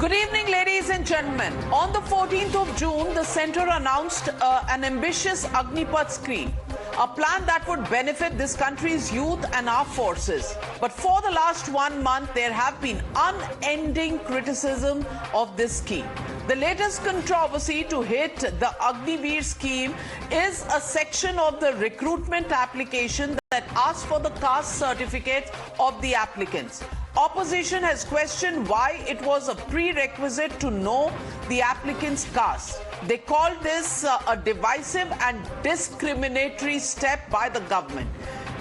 Good evening, ladies and gentlemen. On the 14th of June, the centre announced an ambitious Agnipath scheme, a plan that would benefit this country's youth and our forces. But for the last 1 month, there have been unending criticism of this scheme. The latest controversy to hit the Agniveer scheme is a section of the recruitment application that asks for the caste certificate of the applicants. Opposition has questioned why it was a prerequisite to know the applicant's caste. They called this a divisive and discriminatory step by the government.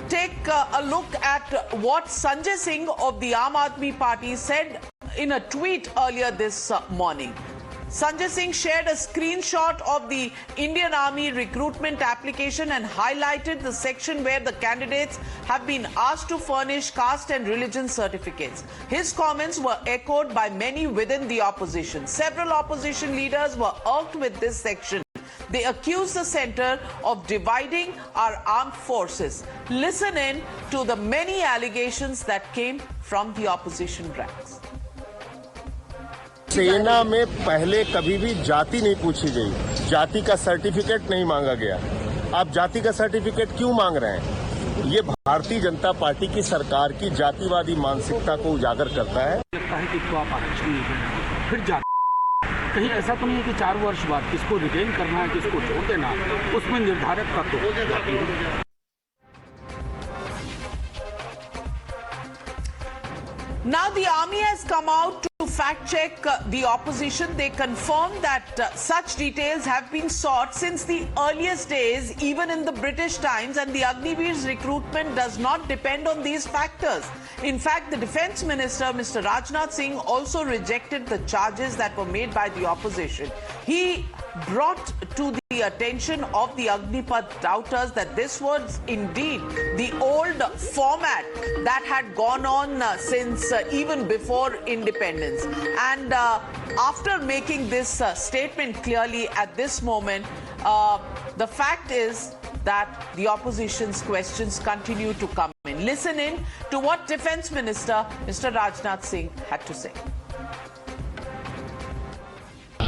Take a look at what Sanjay Singh of the Aam Aadmi Party said in a tweet earlier this morning. Sanjay Singh shared a screenshot of the Indian Army recruitment application and highlighted the section where the candidates have been asked to furnish caste and religion certificates. His comments were echoed by many within the opposition. Several opposition leaders were irked with this section. They accused the centre of dividing our armed forces. Listen in to the many allegations that came from the opposition ranks. सेना में पहले कभी भी जाति नहीं पूछी गई, जाति का सर्टिफिकेट नहीं मांगा गया। आप जाति का सर्टिफिकेट क्यों मांग रहे हैं? ये भारतीय जनता पार्टी की सरकार की जातिवादी मानसिकता को उजागर करता है। लगता है कि तो आप आरक्षण नहीं देना, फिर जाति कहीं ऐसा तो नहीं है कि 4 वर्ष बाद किसको रिटेन करना है, किसको छोड़ देना, उसमें निर्धारित तत्व। Now the army has come out to fact-check the opposition. They confirmed that such details have been sought since the earliest days, even in the British times, and the Agniveers recruitment does not depend on these factors. In fact, the Defence Minister, Mr. Rajnath Singh, also rejected the charges that were made by the opposition. He brought to the attention of the Agnipath doubters that this was indeed the old format that had gone on since even before independence. And after making this statement clearly at this moment, the fact is that the opposition's questions continue to come in. Listen in to what Defence Minister Mr. Rajnath Singh had to say.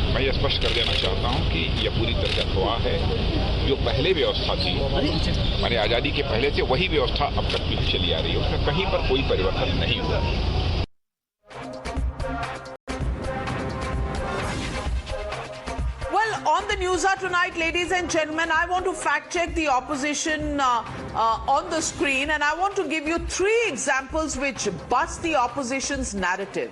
मैं ये स्पष्ट कर देना चाहता हूं कि यह पूरी तरह अफवाह है। जो पहले व्यवस्था थी हमारे आज़ादी के पहले से, वही व्यवस्था अब तक भी चली आ रही है, उसमें कहीं पर कोई परिवर्तन नहीं हुआ। Well, on the Newshour tonight, ladies and gentlemen, I want to fact-check the opposition on the screen, and I want to give you 3 examples which bust the opposition's narrative.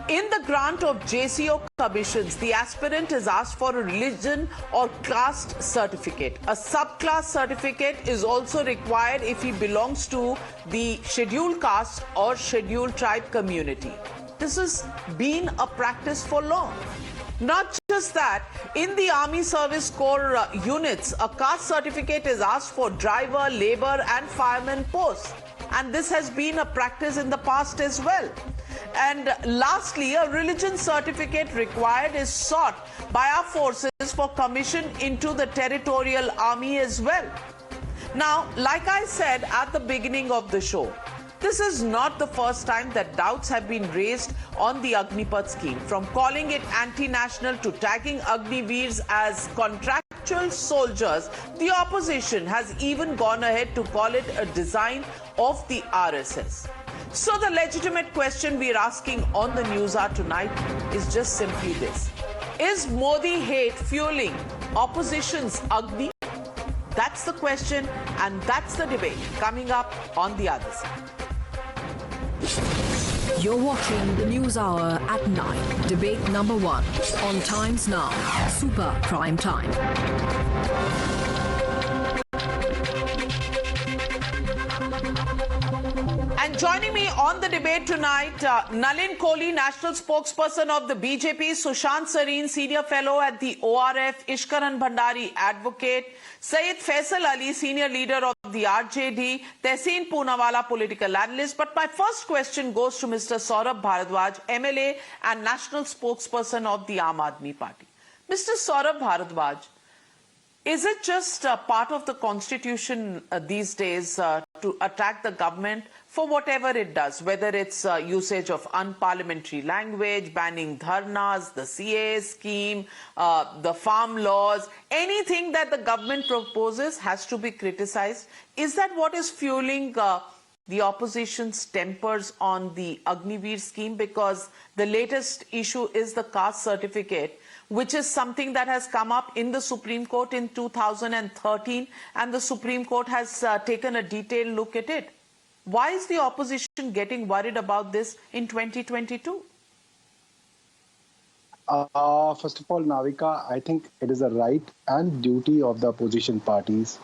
In the grant of JCO commissions, the aspirant is asked for a religion or caste certificate. A subclass certificate is also required if he belongs to the scheduled caste or scheduled tribe community. This has been a practice for long. Not just that, in the Army Service Corps units, a caste certificate is asked for driver, labor and fireman posts. And this has been a practice in the past as well. And lastly, a religion certificate required is sought by our forces for commission into the territorial army as well. Now, like I said at the beginning of the show, this is not the first time that doubts have been raised on the Agnipath scheme. From calling it anti-national to tagging Agniveers as contractual soldiers, the opposition has even gone ahead to call it a design of the RSS. So the legitimate question we're asking on the Newshour tonight is just simply this. Is Modi hate fueling opposition's Agni? That's the question, and that's the debate coming up on the other side. You're watching the Newshour at 9. Debate number 1 on Times Now. Super Prime Time. And joining me on the debate tonight, Nalin Kohli, national spokesperson of the BJP, Sushant Sareen, senior fellow at the ORF, Ishkaran Bhandari, advocate, Syed Faisal Aly, senior leader of the RJD, Tehseen Poonawala, political analyst. But my first question goes to Mr. Saurabh Bhardwaj, MLA and national spokesperson of the Aam Aadmi Party. Mr. Saurabh Bhardwaj, is it just part of the constitution these days to attack the government for whatever it does, whether it's usage of unparliamentary language, banning dharnas, the CAA scheme, the farm laws, anything that the government proposes has to be criticized. Is that what is fueling the opposition's tempers on the Agniveer scheme? Because the latest issue is the caste certificate, which is something that has come up in the Supreme Court in 2013, and the Supreme Court has taken a detailed look at it. Why is the opposition getting worried about this in 2022? First of all, Navika, I think it is a right and duty of the opposition parties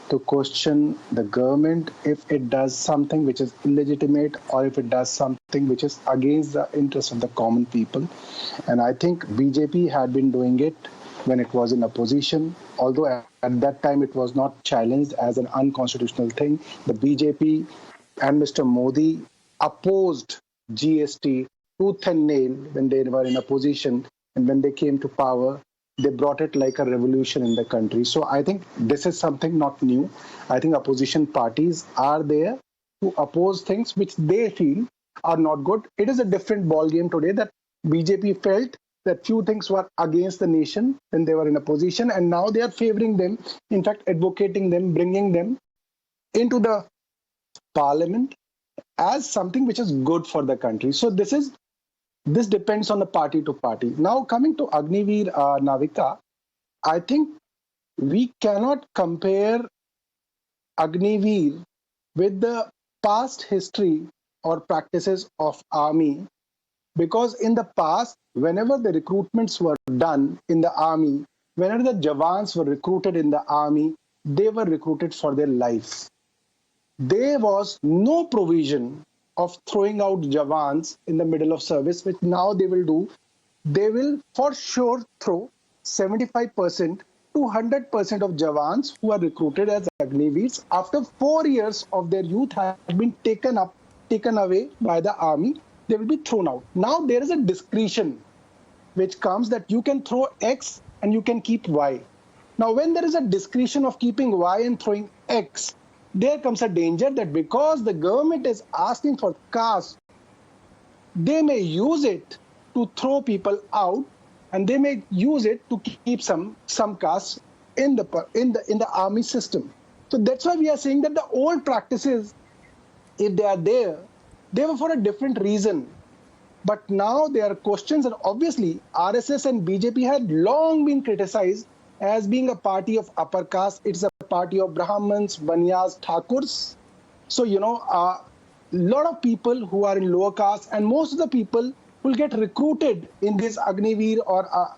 to question the government if it does something which is illegitimate or if it does something which is against the interests of the common people. And I think BJP had been doing it when it was in opposition, although at that time it was not challenged as an unconstitutional thing. The BJP and Mr. Modi opposed GST tooth and nail when they were in opposition, and when they came to power, they brought it like a revolution in the country. So I think this is something not new. I think opposition parties are there to oppose things which they feel are not good. It is a different ballgame today that BJP felt that few things were against the nation when they were in opposition, and now they are favoring them, in fact advocating them, bringing them into the parliament as something which is good for the country. So this depends on the party to party. Now coming to Agniveer, Navika, I think we cannot compare Agniveer with the past history or practices of army, because in the past, whenever the recruitments were done in the army, whenever the Jawans were recruited in the army, they were recruited for their lives. There was no provision of throwing out Jawans in the middle of service, which now they will do. They will for sure throw 75% to 100% of Jawans who are recruited as Agniveers after 4 years of their youth have been taken away by the army. They will be thrown out. Now there is a discretion which comes that you can throw X and you can keep Y. Now when there is a discretion of keeping Y and throwing X, there comes a danger that because the government is asking for caste, they may use it to throw people out, and they may use it to keep some caste in the army system. So that's why we are saying that the old practices, if they are there, they were for a different reason. But now there are questions, and obviously RSS and BJP had long been criticized as being a party of upper caste. It's a party of Brahmins, Banyas, Thakurs. So, a lot of people who are in lower caste, and most of the people who will get recruited in this Agniveer or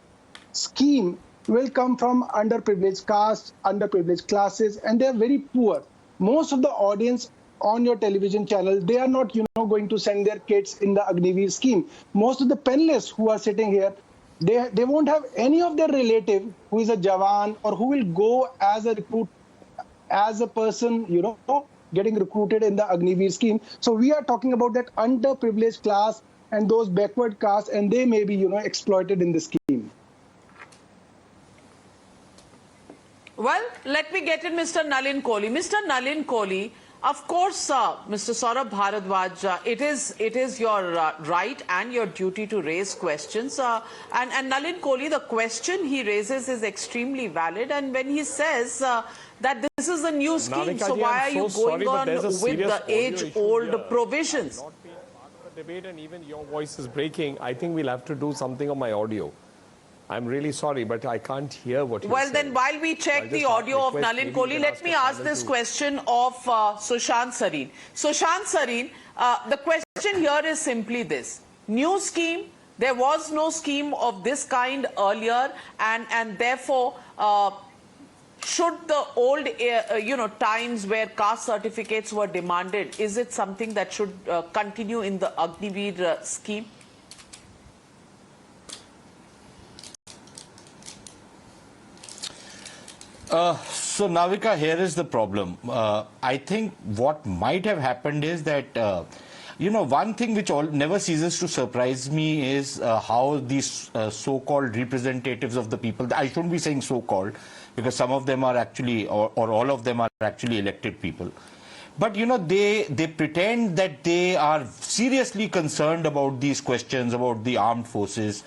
scheme will come from underprivileged caste, underprivileged classes, and they are very poor. Most of the audience on your television channel, they are not, going to send their kids in the Agniveer scheme. Most of the penniless who are sitting here, they won't have any of their relative who is a Jawan or who will go as a recruit, as a person, getting recruited in the Agniveer scheme. So we are talking about that underprivileged class and those backward castes, and they may be, exploited in the scheme. Well, let me get in Mr. Nalin Kohli. Mr. Nalin Kohli, of course, Mr. Saurabh Bhardwaj, it is your right and your duty to raise questions. And Nalin Kohli, the question he raises is extremely valid. And when he says that this is a new scheme, so why are you going on with the age-old provisions? Not being part of the debate, and even your voice is breaking. I think we'll have to do something on my audio. I'm really sorry, but I can't hear what you're saying. Well, then while we check the audio of Nalin Kohli, let me ask this question of Sushant Sareen. Sushant Sareen, the question here is simply this. New scheme, there was no scheme of this kind earlier, and therefore, should the old, times where caste certificates were demanded, is it something that should continue in the Agniveer scheme? So Navika, here is the problem. I think what might have happened is that, one thing which never ceases to surprise me is how these so-called representatives of the people, I shouldn't be saying so-called, because some of them are actually, or all of them are actually elected people. But, you know, they pretend that they are seriously concerned about these questions, about the armed forces.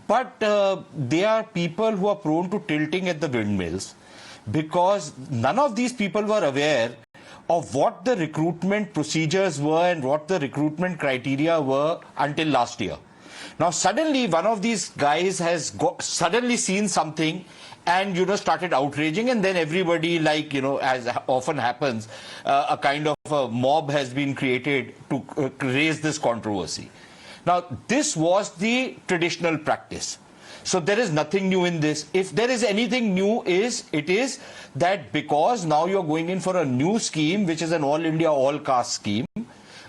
But they are people who are prone to tilting at the windmills, because none of these people were aware of what the recruitment procedures were and what the recruitment criteria were until last year. Now, suddenly, one of these guys has suddenly seen something and, you know, started outraging, and then everybody, like, you know, as often happens, a kind of a mob has been created to raise this controversy. Now, this was the traditional practice. So there is nothing new in this. If there is anything new, it is that because now you're going in for a new scheme, which is an all India, all caste scheme,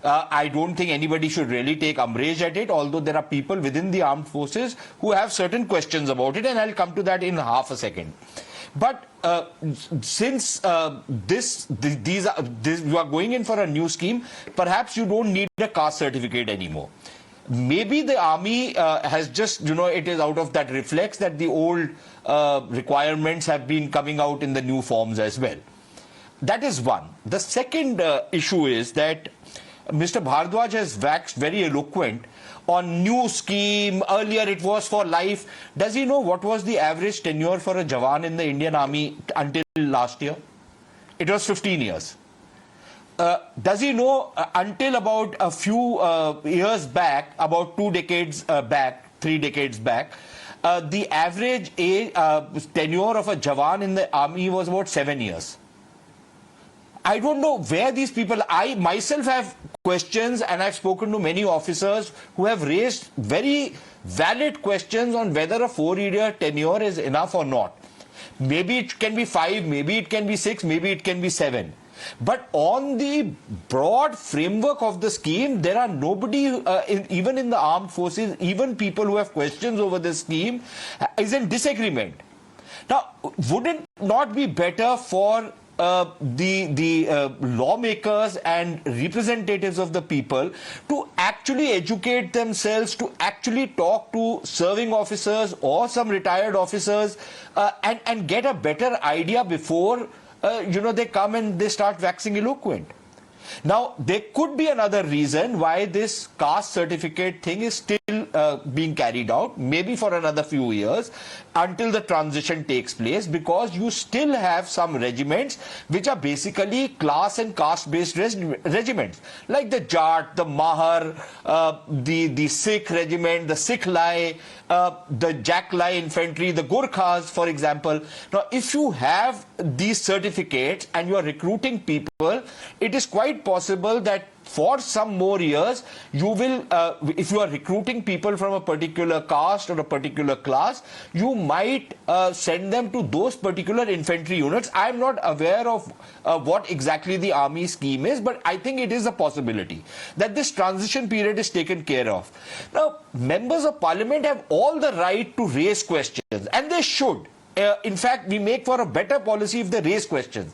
I don't think anybody should really take umbrage at it, although there are people within the armed forces who have certain questions about it, and I'll come to that in half a second. But since you are going in for a new scheme, perhaps you don't need a caste certificate anymore. Maybe the army has just, you know, it is out of that reflex that the old requirements have been coming out in the new forms as well. That is one. The second issue is that Mr. Bhardwaj has waxed very eloquent on new scheme. Earlier it was for life. Does he know what was the average tenure for a Jawan in the Indian Army until last year? It was 15 years. Does he know until about a few years back, about 2 decades back, 3 decades back, the average age, tenure of a Jawan in the army was about 7 years. I don't know where these people, I myself have questions, and I've spoken to many officers who have raised very valid questions on whether a 4-year tenure is enough or not. Maybe it can be 5, maybe it can be 6, maybe it can be 7. But on the broad framework of the scheme, there are nobody, even in the armed forces, even people who have questions over this scheme, is in disagreement. Now, would it not be better for the lawmakers and representatives of the people to actually educate themselves, to actually talk to serving officers or some retired officers and get a better idea before you know, they come and they start waxing eloquent? Now, there could be another reason why this caste certificate thing is still being carried out, maybe for another few years, until the transition takes place, because you still have some regiments which are basically class and caste-based regiments, like the Jat, the Mahar, the Sikh regiment, the Sikh Lai, the Jack Lai infantry, the Gurkhas, for example. Now, if you have these certificates and you are recruiting people, it is quite possible that for some more years, you will, if you are recruiting people from a particular caste or a particular class, you might send them to those particular infantry units. I am not aware of what exactly the army scheme is, but I think it is a possibility that this transition period is taken care of. Now, members of parliament have all the right to raise questions, and they should. In fact, we make for a better policy if they raise questions.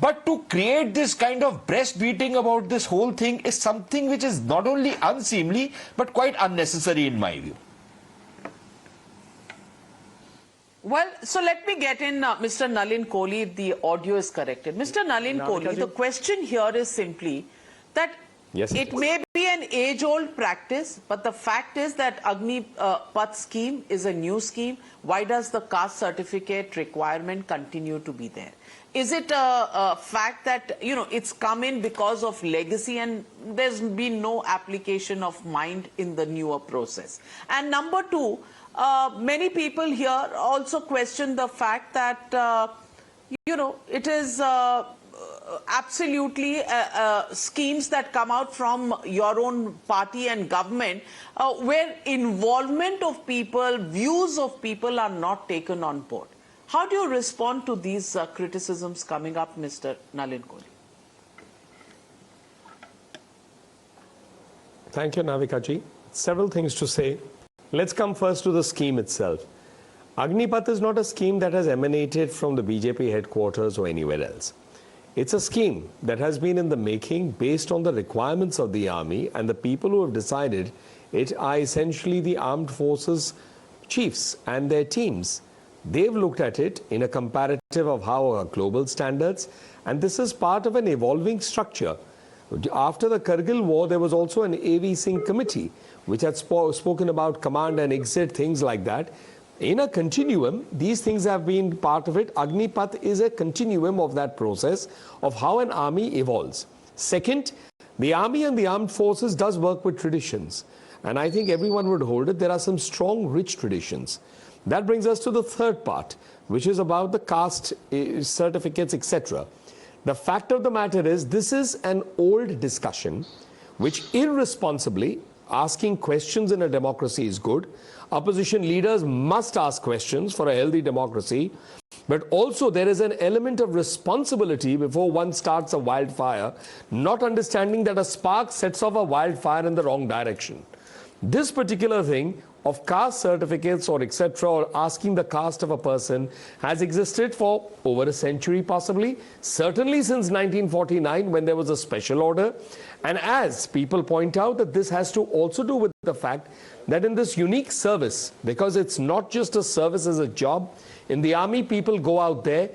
But to create this kind of breastbeating about this whole thing is something which is not only unseemly, but quite unnecessary in my view. Well, so let me get in Mr. Nalin Kohli if the audio is corrected. Mr. Nalin Kohli, the question here is simply that it may be an age-old practice, but the fact is that Agnipath scheme is a new scheme. Why does the caste certificate requirement continue to be there? Is it a fact that, you know, it's come in because of legacy and there's been no application of mind in the newer process? And number two, many people here also question the fact that, you know, it is absolutely schemes that come out from your own party and government where involvement of people, views of people are not taken on board. How do you respond to these criticisms coming up, Mr. Nalin Kohli? Thank you, Navika ji. Several things to say. Let's come first to the scheme itself. Agnipath is not a scheme that has emanated from the BJP headquarters or anywhere else. It's a scheme that has been in the making based on the requirements of the army, and the people who have decided it are essentially the armed forces chiefs and their teams. They've looked at it in a comparative of how are global standards, and this is part of an evolving structure. After the Kargil war, there was also an A.V. Singh committee, which had spoken about command and exit, things like that. In a continuum, these things have been part of it. Agnipath is a continuum of that process of how an army evolves. Second, the army and the armed forces does work with traditions. And I think everyone would hold it. There are some strong, rich traditions. That brings us to the third part, which is about the caste certificates, etc. The fact of the matter is, this is an old discussion, which irresponsibly, asking questions in a democracy is good. Opposition leaders must ask questions for a healthy democracy. But also there is an element of responsibility before one starts a wildfire, not understanding that a spark sets off a wildfire in the wrong direction. This particular thing of caste certificates or etc., or asking the caste of a person, has existed for over a century possibly, certainly since 1949 when there was a special order. And as people point out, that this has to also do with the fact that in this unique service, because it's not just a service as a job, in the army people go out there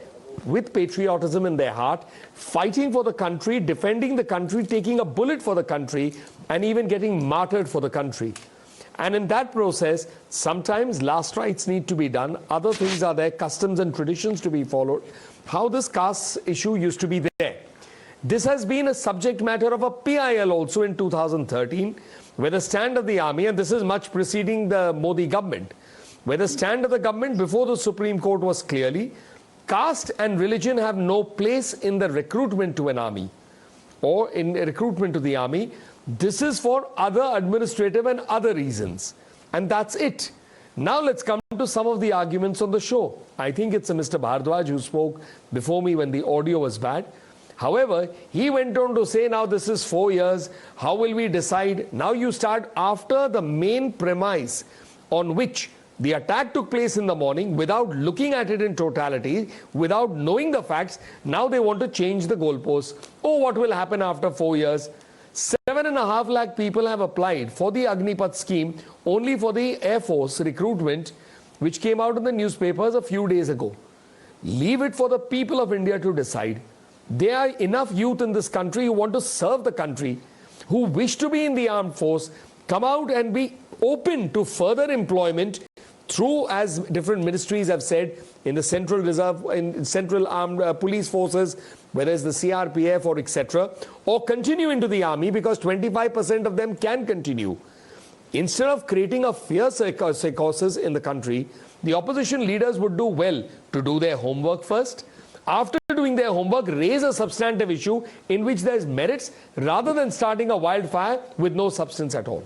with patriotism in their heart, fighting for the country, defending the country, taking a bullet for the country, and even getting martyred for the country. And in that process, sometimes last rites need to be done. Other things are there, customs and traditions to be followed. How this caste issue used to be there. This has been a subject matter of a PIL also in 2013, where the stand of the army, and this is much preceding the Modi government, where the stand of the government before the Supreme Court was clearly, caste and religion have no place in the recruitment to an army or in recruitment to the army. This is for other administrative and other reasons. And that's it. Now let's come to some of the arguments on the show. I think it's a Mr. Bhardwaj who spoke before me when the audio was bad. However, he went on to say, now this is 4 years. How will we decide? Now you start after the main premise on which the attack took place in the morning without looking at it in totality, without knowing the facts. Now they want to change the goalposts. Oh, what will happen after 4 years? 7.5 lakh people have applied for the Agnipath scheme only for the Air Force recruitment, which came out in the newspapers a few days ago. Leave it for the people of India to decide. There are enough youth in this country who want to serve the country, who wish to be in the armed force, come out and be open to further employment through, as different ministries have said, in the Central Reserve, in Central Armed Police Forces, whether it's the CRPF or etc., or continue into the army, because 25% of them can continue. Instead of creating a fear psychosis in the country, the opposition leaders would do well to do their homework first. After doing their homework, raise a substantive issue in which there is merits, rather than starting a wildfire with no substance at all.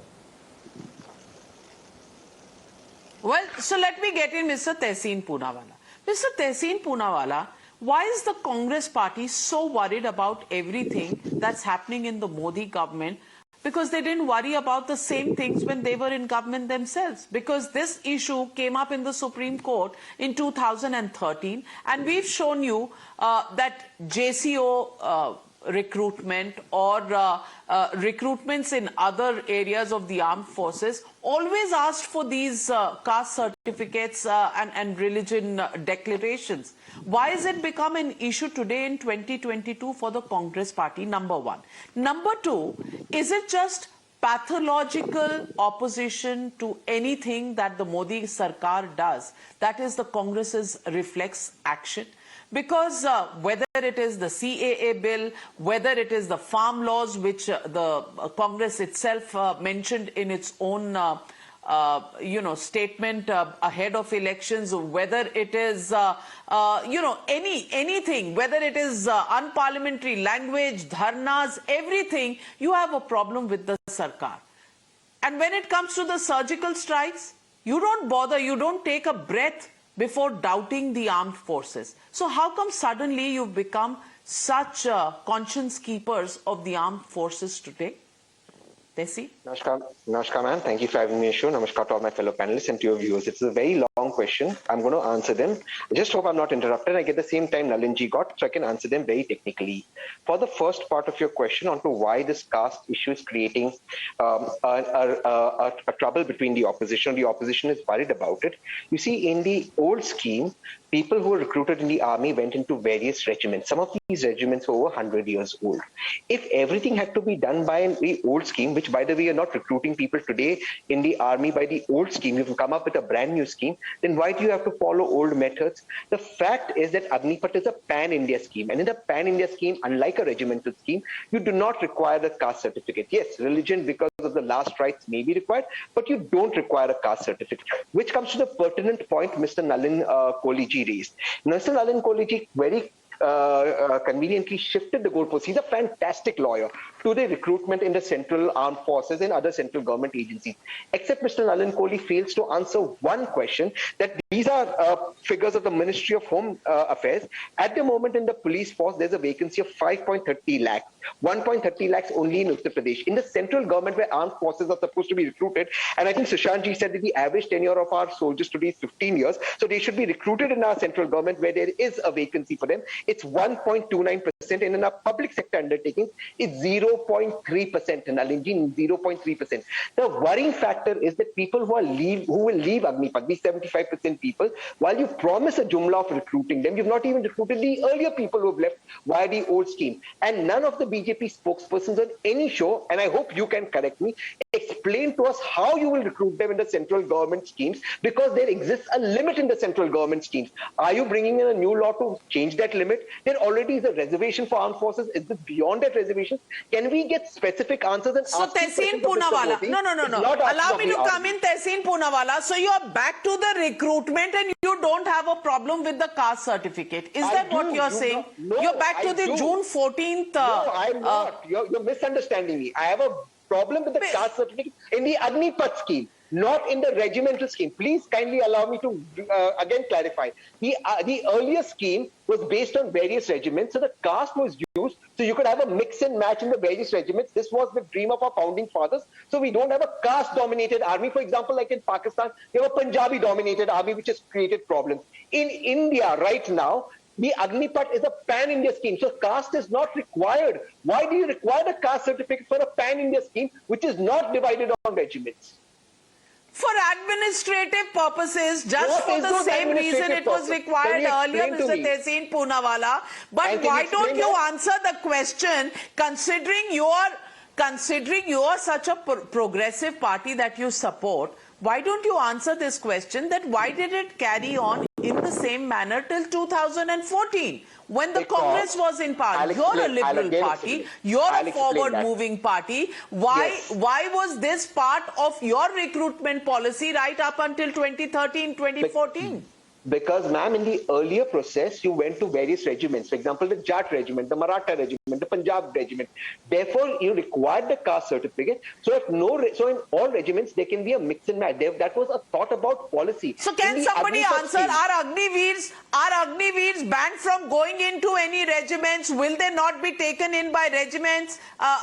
Well, so let me get in Mr. Tehseen Poonawalla. Mr. Tehseen Poonawalla, why is the Congress party so worried about everything that's happening in the Modi government? Because they didn't worry about the same things when they were in government themselves. Because this issue came up in the Supreme Court in 2013, and we've shown you that JCO recruitment or recruitments in other areas of the armed forces always asked for these caste certificates and religion declarations. Why has it become an issue today in 2022 for the Congress party? Number one. Number two, is it just pathological opposition to anything that the Modi Sarkar does? That is the Congress's reflex action. Because whether it is the CAA bill, whether it is the farm laws, which the Congress itself mentioned in its own statement ahead of elections, whether it is anything, whether it is unparliamentary language, dharnas, everything, you have a problem with the Sarkar. And when it comes to the surgical strikes, you don't bother, you don't take a breath before doubting the armed forces. So how come suddenly you've become such conscience keepers of the armed forces today? Tehseen? Namaskar, ma'am. Thank you for having me on the show. Namaskar to all my fellow panelists and to your viewers. It's a very long long question. I'm going to answer them. I just hope I'm not interrupted. I get the same time Nalinji got, so I can answer them very technically. For the first part of your question onto why this caste issue is creating a trouble between the opposition is worried about it. You see, in the old scheme, people who were recruited in the army went into various regiments. Some of these regiments were over 100 years old. If everything had to be done by the old scheme, which by the way, you're not recruiting people today in the army by the old scheme, you've come up with a brand new scheme, then why do you have to follow old methods? The fact is that Agnipath is a pan-India scheme. And in the pan-India scheme, unlike a regimental scheme, you do not require the caste certificate. Yes, religion because of the last rites may be required, but you don't require a caste certificate, which comes to the pertinent point Mr. Nalin Kohli raised. Mr. Nalin Kohli very conveniently shifted the goalposts. He's a fantastic lawyer to the recruitment in the Central Armed Forces and other central government agencies. Except Mr. Nalin Kohli fails to answer one question, that these are figures of the Ministry of Home Affairs. At the moment in the police force, there's a vacancy of 5.30 lakhs. 1.30 lakhs only in Uttar Pradesh. In the central government where armed forces are supposed to be recruited, and I think Sushantji said that the average tenure of our soldiers today is 15 years, so they should be recruited in our central government where there is a vacancy for them. It's 1.29%, and in our public sector undertakings, it's 0.3%, Nalinji, 0.3%. The worrying factor is that people who will leave Agnipath, these 75% people, while you promise a jumla of recruiting them, you've not even recruited the earlier people who have left via the old scheme. And none of the BJP spokespersons on any show, and I hope you can correct me, explain to us how you will recruit them in the central government schemes, because there exists a limit in the central government schemes. Are you bringing in a new law to change that limit? There already is a reservation for armed forces. Is this beyond that reservation? Can we get specific answers? And so Tehseen Poonawalla, no. Allow me to come in, Tehseen Poonawalla. So you are back to the recruitment and you don't have a problem with the caste certificate. Is that what you're saying? No, you're back to the June 14th. No, I'm not. You're misunderstanding me. I have a problem with the caste certificate in the Agnipath scheme, not in the regimental scheme. Please kindly allow me to again clarify. The earlier scheme was based on various regiments, so the caste was used, so you could have a mix and match in the various regiments. This was the dream of our founding fathers. So we don't have a caste-dominated army. For example, like in Pakistan, you have a Punjabi-dominated army, which has created problems. In India, right now, the Agnipath is a pan-India scheme, so caste is not required. Why do you require the caste certificate for a pan-India scheme, which is not divided on regiments? For administrative purposes, just for the same reason it was required earlier, Mr. Tehseen Poonawalla. But why don't you answer the question, considering you are such a progressive party that you support, why don't you answer this question, that why did it carry on in the same manner till 2014 when the Congress was in power? You're a liberal party, you're a forward-moving party. Why was this part of your recruitment policy right up until 2013, 2014? Because, ma'am, in the earlier process, you went to various regiments. For example, the Jat regiment, the Maratha regiment, the Punjab regiment. Therefore, you required the caste certificate. So, so in all regiments, there can be a mix and match. That was a thought about policy. So, can somebody answer, are Agniveers banned from going into any regiments? Will they not be taken in by regiments?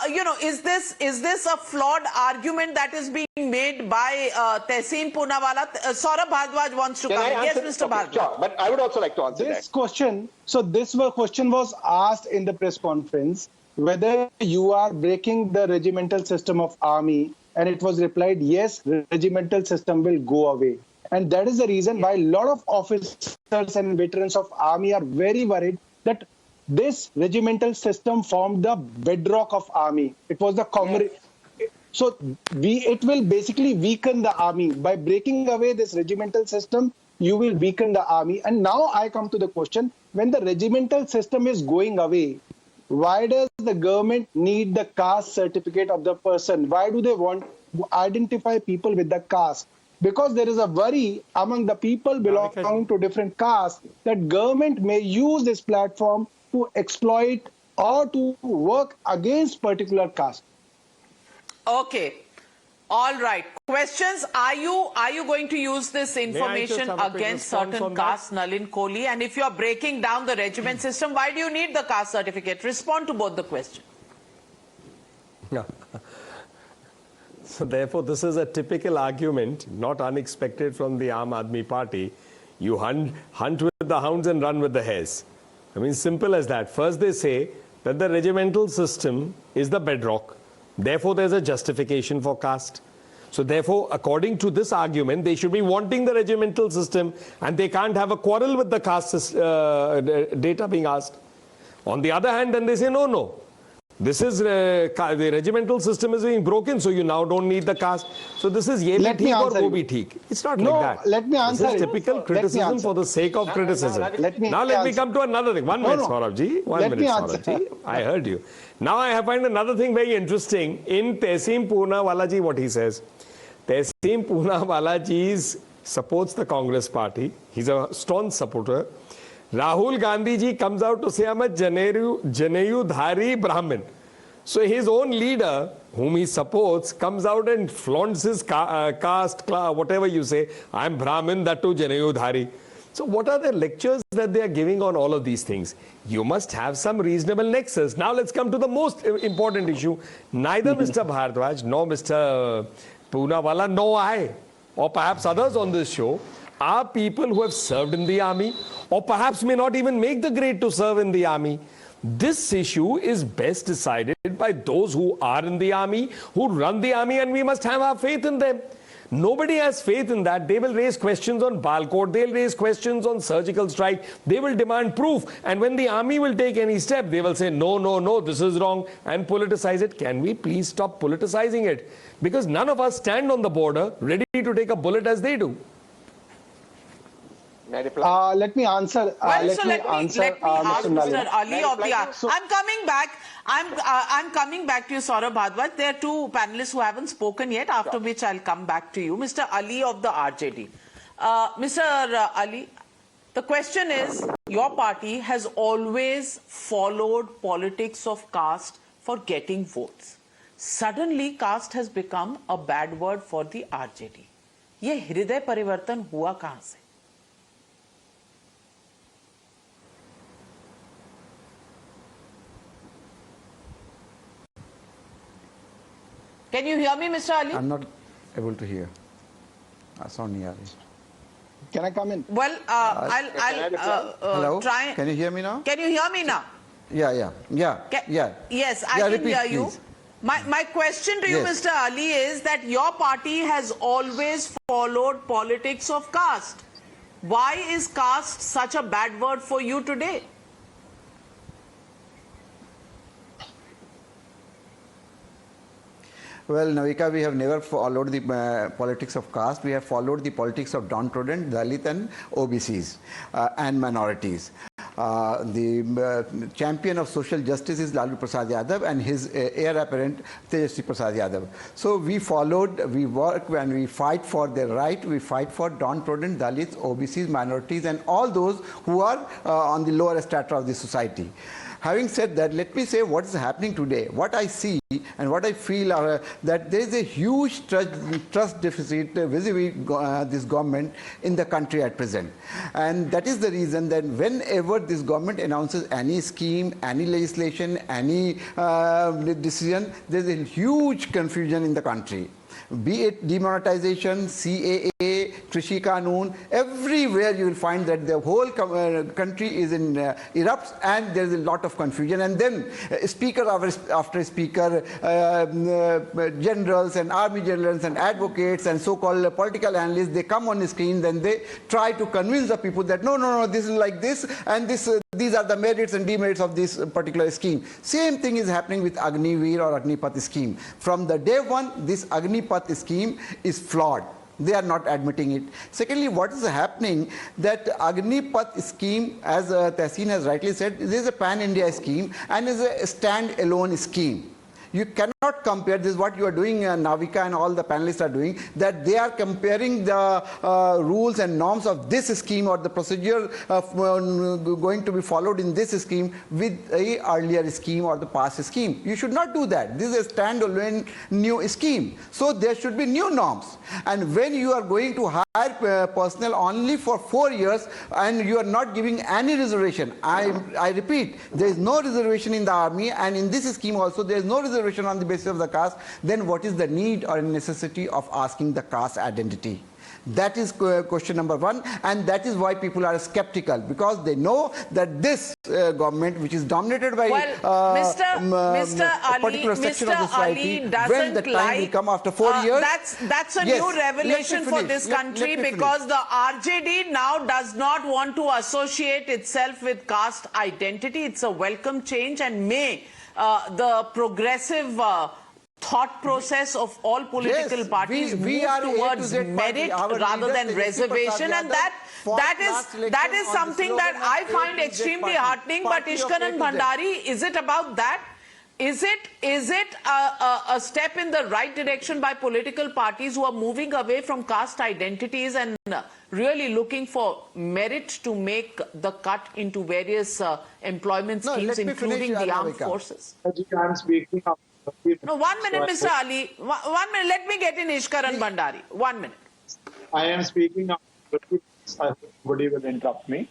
Is this a flawed argument that is being made by Tehseen Poonawalla? Saurabh Bhardwaj wants to come in. Yes, Mr. Bhardwaj. Sure, but I would also like to answer this question. So this question was asked in the press conference, whether you are breaking the regimental system of army, and it was replied, yes, regimental system will go away. And that is the reason why a lot of officers and veterans of army are very worried that this regimental system formed the bedrock of army. It was the common. So it will basically weaken the army. By breaking away this regimental system, you will weaken the army. And now I come to the question, when the regimental system is going away, why does the government need the caste certificate of the person? Why do they want to identify people with the caste? Because there is a worry among the people belonging to different castes that government may use this platform to exploit or to work against particular caste. Okay. All right. Questions? Are you going to use this information against certain castes, Nalin Kohli? And if you are breaking down the regiment system, why do you need the caste certificate? Respond to both the questions. Yeah. So therefore, this is a typical argument, not unexpected from the Aam Aadmi Party. You hunt with the hounds and run with the hares. I mean, simple as that. First they say that the regimental system is the bedrock. Therefore, there's a justification for caste. So therefore, according to this argument, they should be wanting the regimental system and they can't have a quarrel with the caste data being asked. On the other hand, then they say, no. This is, the regimental system is being broken, so you now don't need the caste. So this is ye bhi theek aur wo bhi theek. It's not like that. Let me answer. This is typical criticism for the sake of criticism. Let me come to another thing. One minute, Saurabh ji. One minute, Saurabh ji. I heard you. Now I find another thing very interesting. In Tehsim Poonawala ji, what he says. Tehsim Poonawala ji supports the Congress party. He's a staunch supporter. Rahul Gandhi ji comes out to say, I'm a Janayudhari Brahmin. So his own leader, whom he supports, comes out and flaunts his caste, whatever you say. I'm Brahmin, that too Janayudhari. So what are the lectures that they are giving on all of these things? You must have some reasonable nexus. Now let's come to the most important issue. Neither Mr. Bhardwaj, nor Mr. Poonawala, nor I, or perhaps others on this show, are people who have served in the army, or perhaps may not even make the grade to serve in the army. This issue is best decided by those who are in the army, who run the army, and we must have our faith in them. Nobody has faith in that. They will raise questions on Balakote, they'll raise questions on surgical strike, they will demand proof, and when the army will take any step, they will say, no, this is wrong, and politicize it. Can we please stop politicizing it? Because none of us stand on the border ready to take a bullet as they do. Let me answer. Let me ask Mr. Ali of the. I'm coming back. I'm coming back to you, Saurabh Bhardwaj. There are two panelists who haven't spoken yet. After which I'll come back to you, Mr. Ali of the RJD. Mr. Ali, the question is: your party has always followed politics of caste for getting votes. Suddenly, caste has become a bad word for the RJD. ये हृदय परिवर्तन हुआ कहाँ से? Can you hear me, Mr. Ali? I'm not able to hear. Sound nahi aa rahi. Can I come in? Well, Hello? try. Can you hear me now? Can you hear me now? Yeah. Yes, I can repeat, hear you. please. My question to you, Yes. Mr. Ali, is that your party has always followed politics of caste. Why is caste such a bad word for you today? Well, Navika, we have never followed the politics of caste. We have followed the politics of downtrodden, Dalit and OBCs and minorities. The champion of social justice is Lalu Prasad Yadav and his heir apparent Tejasvi Prasad Yadav. So we followed, we work and we fight for their right. We fight for downtrodden, Dalits, OBCs, minorities and all those who are on the lower strata of the society. Having said that, let me say what is happening today. What I see and what I feel are that there is a huge trust deficit vis-à-vis this government in the country at present. And that is the reason that whenever this government announces any scheme, any legislation, any decision, there is a huge confusion in the country. Be it demonetization, CAA, Krishi Kanun, everywhere you will find that the whole country is in erupts and there is a lot of confusion. And then speaker after speaker, generals and army generals and advocates and so-called political analysts, they come on the screen, then they try to convince the people that no, this is like this and this. These are the merits and demerits of this particular scheme. Same thing is happening with Agniveer or Agnipath scheme. From the day one, this Agnipath scheme is flawed. They are not admitting it. Secondly, what is happening that Agnipath scheme, as Tehsin has rightly said, this is a pan-India scheme and is a stand-alone scheme. You cannot compare this, what you are doing, Navika and all the panelists are doing, that they are comparing the rules and norms of this scheme or the procedure going to be followed in this scheme with a earlier scheme or the past scheme. You should not do that. This is a standalone new scheme. So there should be new norms. And when you are going to personnel only for 4 years, and you are not giving any reservation. I repeat, there is no reservation in the army, and in this scheme also there is no reservation on the basis of the caste. Then what is the need or necessity of asking the caste identity? That is question number one, and that is why people are skeptical, because they know that this government, which is dominated by Mr. a particular section of the society, when the time will come after 4 years. That's a new revelation for this country, because the RJD now does not want to associate itself with caste identity. It's a welcome change, and may the progressive thought process of all political parties move towards merit rather than reservation, and that is something that I find extremely heartening. But Ishkaran Bhandari, is it about that? Is it a step in the right direction by political parties who are moving away from caste identities and really looking for merit to make the cut into various employment schemes, including the armed forces? I'm speaking of. No, 1 minute, Mr. Ali. 1 minute. Let me get in Ishkaran Bhandari. 1 minute. I am speaking of. Somebody will interrupt me.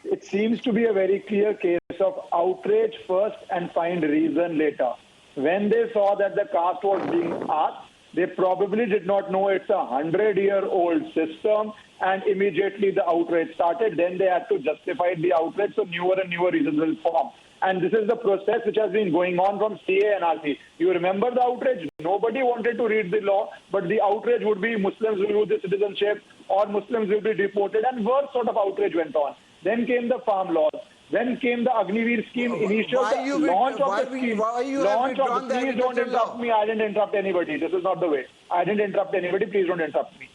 It seems to be a very clear case of outrage first and find reason later. When they saw that the caste was being asked, they probably did not know it's a 100-year-old system, and immediately the outrage started. Then they had to justify the outrage, so newer and newer reasons will form. And this is the process which has been going on from CA and RC. You remember the outrage? Nobody wanted to read the law, but the outrage would be Muslims will lose their citizenship or Muslims will be deported, and worse sort of outrage went on. Then came the farm laws. Then came the Agniveer scheme, initial launch of the scheme. Please don't interrupt me. I didn't interrupt anybody. This is not the way. I didn't interrupt anybody. Please don't interrupt me.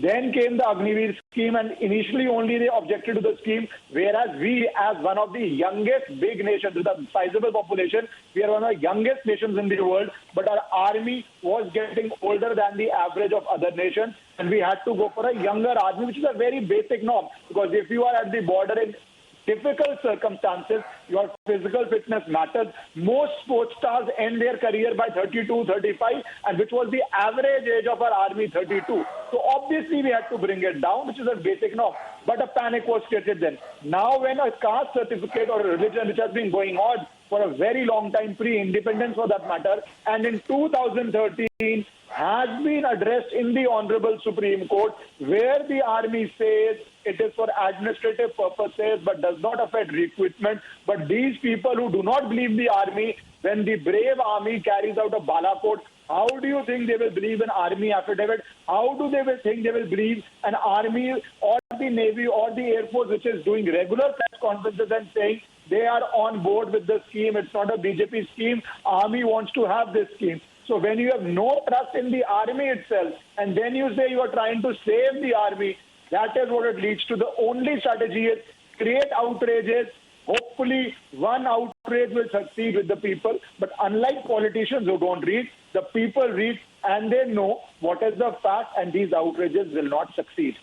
Then came the Agniveer scheme, and initially only they objected to the scheme, whereas we, as one of the youngest big nations with a sizable population, we are one of the youngest nations in the world, but our army was getting older than the average of other nations, and we had to go for a younger army, which is a very basic norm, because if you are at the border in difficult circumstances, your physical fitness matters. Most sports stars end their career by 32, 35, and which was the average age of our army, 32. So obviously we had to bring it down, which is a basic norm. But a panic was created then. Now when a caste certificate or a religion, which has been going on for a very long time, pre-independence for that matter, and in 2013 has been addressed in the Honorable Supreme Court, where the army says it is for administrative purposes but does not affect recruitment. But these people who do not believe the army, when the brave army carries out a Balakote, how do you think they will believe an army affidavit? How do they think they will believe an army or the Navy or the Air Force, which is doing regular press conferences and saying they are on board with the scheme? It's not a BJP scheme. Army wants to have this scheme. So when you have no trust in the army itself, and then you say you are trying to save the army, that is what it leads to. The only strategy is create outrages. Hopefully one outrage will succeed with the people. But unlike politicians who don't read, the people read and they know what is the fact, and these outrages will not succeed.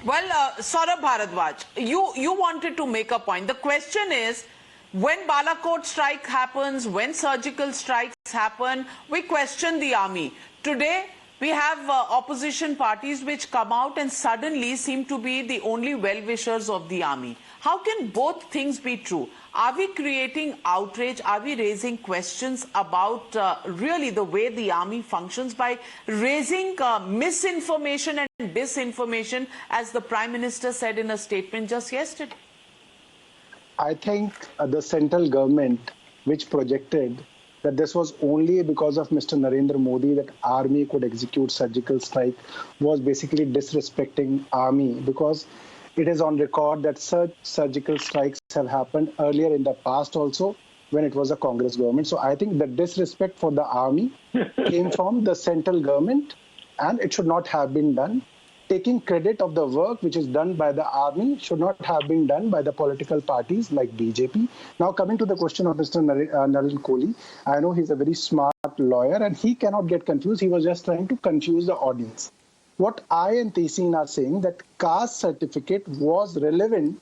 Well, Saurabh Bhardwaj, you wanted to make a point. The question is, when Balakote strike happens, when surgical strikes happen, we question the army. Today, we have opposition parties which come out and suddenly seem to be the only well-wishers of the army. How can both things be true? Are we creating outrage? Are we raising questions about really the way the army functions by raising misinformation and disinformation, as the Prime Minister said in a statement just yesterday? I think the central government, which projected that this was only because of Mr. Narendra Modi that army could execute surgical strike, was basically disrespecting army, because it is on record that such surgical strikes have happened earlier in the past also when it was a Congress government. So I think the disrespect for the army came from the central government, and it should not have been done. Taking credit of the work which is done by the army should not have been done by the political parties like BJP. Now coming to the question of Mr. Nalin Kohli, I know he's a very smart lawyer and he cannot get confused. He was just trying to confuse the audience. What I and Tehseen are saying, that caste certificate was relevant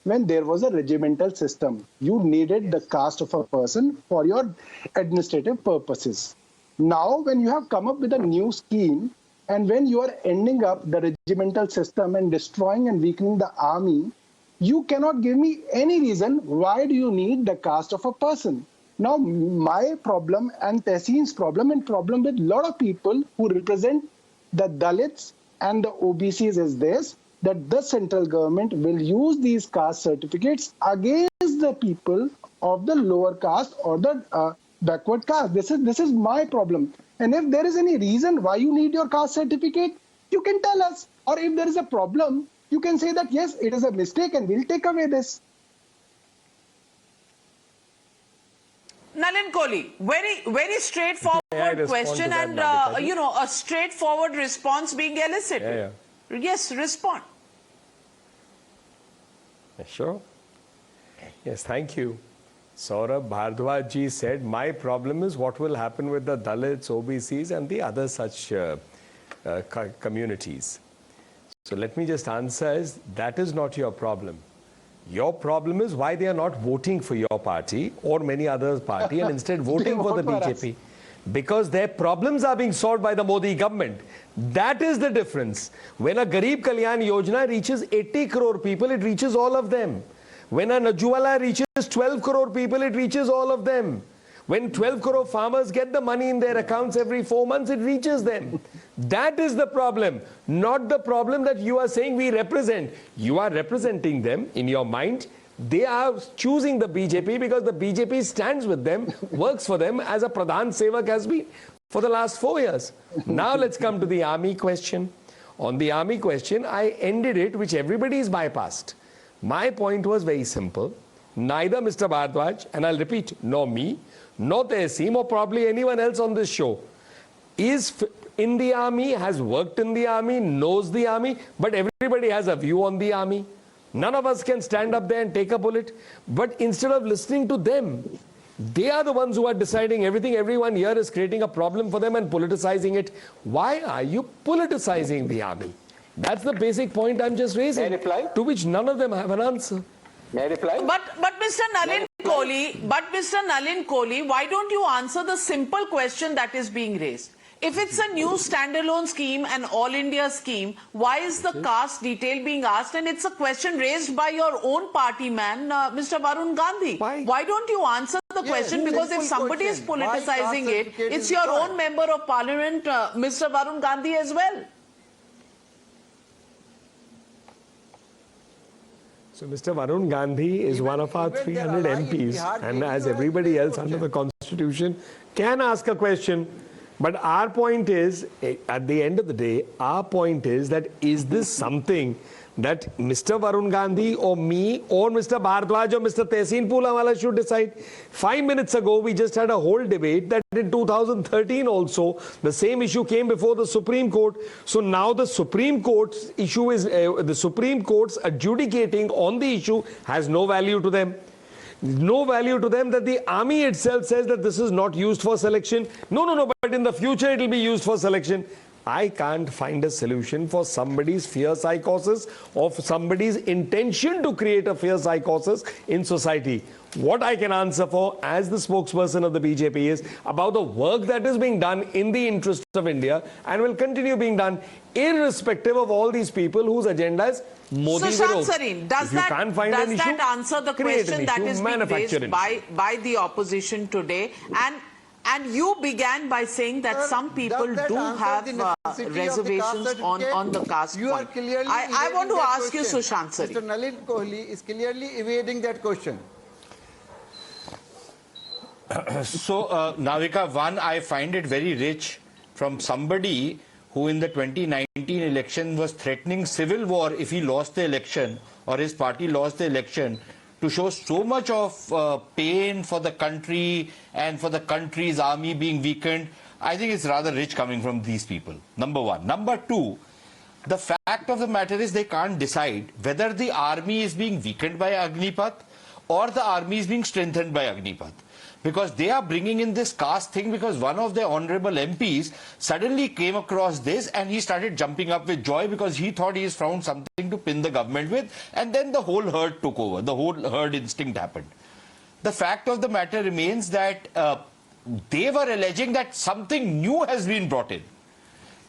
when there was a regimental system. You needed the caste of a person for your administrative purposes. Now when you have come up with a new scheme, And when you are ending up the regimental system and destroying and weakening the army, you cannot give me any reason why do you need the caste of a person. Now, my problem and Tehseen's problem and problem with a lot of people who represent the Dalits and the OBCs is this, that the central government will use these caste certificates against the people of the lower caste or the backward caste. This is my problem. And if there is any reason why you need your caste certificate, you can tell us. Or if there is a problem, you can say that, yes, it is a mistake and we'll take away this. Nalin Kohli, very straightforward question and, a straightforward response being elicited. Yes, respond. Sure. Yes, thank you. Saurabh Bhardwaj ji said, my problem is what will happen with the Dalits, OBCs and the other such communities. So let me just answer is, that is not your problem. Your problem is why they are not voting for your party or many other party and instead voting for the BJP. Because their problems are being solved by the Modi government. That is the difference. When a Garib Kalyan Yojana reaches 80 crore people, it reaches all of them. When a Najwala reaches 12 crore people, it reaches all of them. When 12 crore farmers get the money in their accounts every 4 months, it reaches them. That is the problem, not the problem that you are saying we represent. You are representing them in your mind. They are choosing the BJP because the BJP stands with them, works for them as a Pradhan Sevak has been for the last 4 years. Now let's come to the army question. On the army question, I ended it, which everybody is bypassed. My point was very simple. Neither Mr. Bhardwaj, and I'll repeat, nor me, nor Tehseen, or probably anyone else on this show, is in the army, has worked in the army, knows the army, but everybody has a view on the army. None of us can stand up there and take a bullet. But instead of listening to them, they are the ones who are deciding everything. Everyone here is creating a problem for them and politicizing it. Why are you politicizing the army? That's the basic point I'm just raising, to which none of them have an answer. May I reply? But Mr. Nalin Kohli, why don't you answer the simple question that is being raised? If it's a new standalone scheme, an all India scheme, why is the caste detail being asked? And it's a question raised by your own party man, Mr. Varun Gandhi. Why don't you answer the question? Because if somebody is politicizing it, it's your own member of parliament, Mr. Varun Gandhi as well. So Mr. Varun Gandhi is one of our 300 MPs, and as everybody else under the Constitution can ask a question. But our point is, at the end of the day, our point is that is this something that Mr. Varun Gandhi or me or Mr. Bhardwaj or Mr. Tehseen Poolawala should decide? 5 minutes ago, we just had a whole debate that in 2013 also, the same issue came before the Supreme Court. So now the Supreme Court's issue is, the Supreme Court's adjudicating on the issue has no value to them. No value to them that the army itself says that this is not used for selection. No, but in the future it will be used for selection. I can't find a solution for somebody's fear psychosis or for somebody's intention to create a fear psychosis in society. What I can answer for as the spokesperson of the BJP is about the work that is being done in the interest of India and will continue being done irrespective of all these people whose agenda is Modi Sareen, does that answer the question that is being raised by the opposition today? And you began by saying that some people do have reservations on the caste point. I want to ask you, Sushant Sareen. Mr. Nalin Kohli is clearly evading that question. So, Navika, one, I find it very rich from somebody who in the 2019 election was threatening civil war if he lost the election or his party lost the election, to show so much of pain for the country and for the country's army being weakened. I think it's rather rich coming from these people, number one. Number two, the fact of the matter is they can't decide whether the army is being weakened by Agnipath or the army is being strengthened by Agnipath. Because they are bringing in this caste thing because one of their honorable MPs suddenly came across this and he started jumping up with joy because he thought he has found something to pin the government with, and then the whole herd took over. The whole herd instinct happened. The fact of the matter remains that they were alleging that something new has been brought in.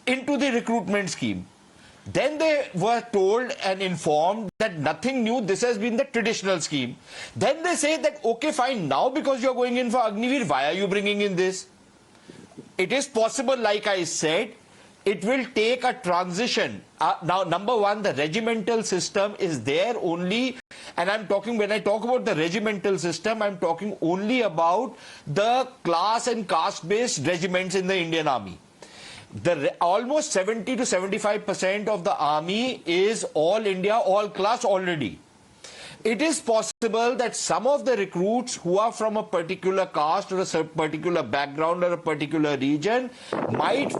into the recruitment scheme. Then they were told and informed that nothing new, this has been the traditional scheme. Then they say that, okay, fine, now because you're going in for Agniveer, why are you bringing in this? It is possible, like I said, it will take a transition. Now, number one, the regimental system is there only, and I'm talking, when I talk about the regimental system, I'm talking only about the class and caste-based regiments in the Indian Army. Almost 70 to 75% of the army is all India, all class already. It is possible that some of the recruits who are from a particular caste or a particular background or a particular region might,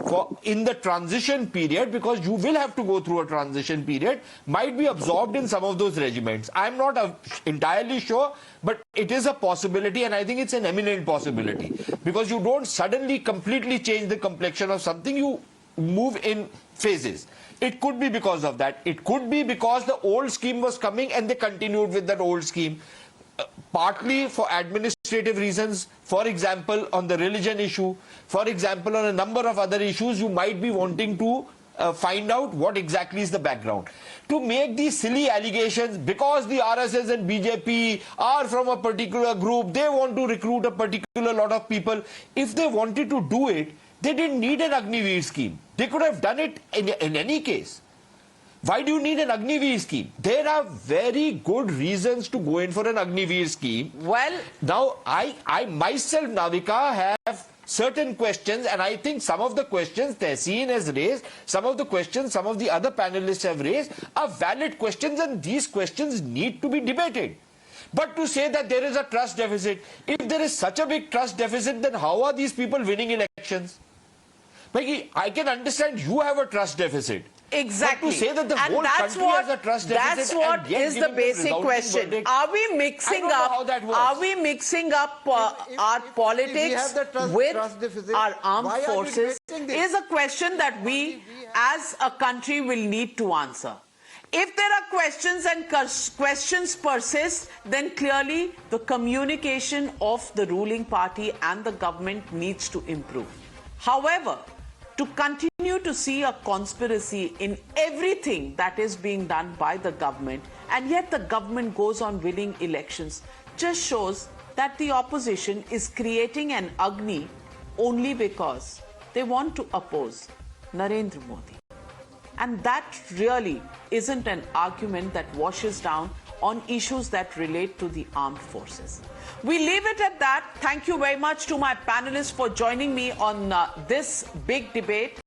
in the transition period, because you will have to go through a transition period, might be absorbed in some of those regiments. I'm not entirely sure, but it is a possibility, and I think it's an eminent possibility, because you don't suddenly completely change the complexion of something, you move in phases. It could be because of that. It could be because the old scheme was coming and they continued with that old scheme. Partly for administrative reasons, for example, on the religion issue, for example, on a number of other issues, you might be wanting to find out what exactly is the background. To make these silly allegations, because the RSS and BJP are from a particular group, they want to recruit a particular lot of people. If they wanted to do it, they didn't need an Agniveer scheme. They could have done it in any case. Why do you need an Agniveer scheme? There are very good reasons to go in for an Agniveer scheme. Well, now I myself, Navika, have certain questions, and I think some of the questions Tehseen has raised, some of the questions some of the other panelists have raised are valid questions, and these questions need to be debated. But to say that there is a trust deficit, if there is such a big trust deficit, then how are these people winning elections? I can understand you have a trust deficit. Exactly. But to say that the whole country has a trust deficit, that's what is the basic question. Verdict, are we mixing up our politics with our armed forces? Is a question that we as a country will need to answer. If there are questions and questions persist, then clearly the communication of the ruling party and the government needs to improve. However, to continue to see a conspiracy in everything that is being done by the government, and yet the government goes on winning elections, just shows that the opposition is creating an Agni only because they want to oppose Narendra Modi. And that really isn't an argument that washes down on issues that relate to the armed forces. We leave it at that. Thank you very much to my panelists for joining me on this big debate.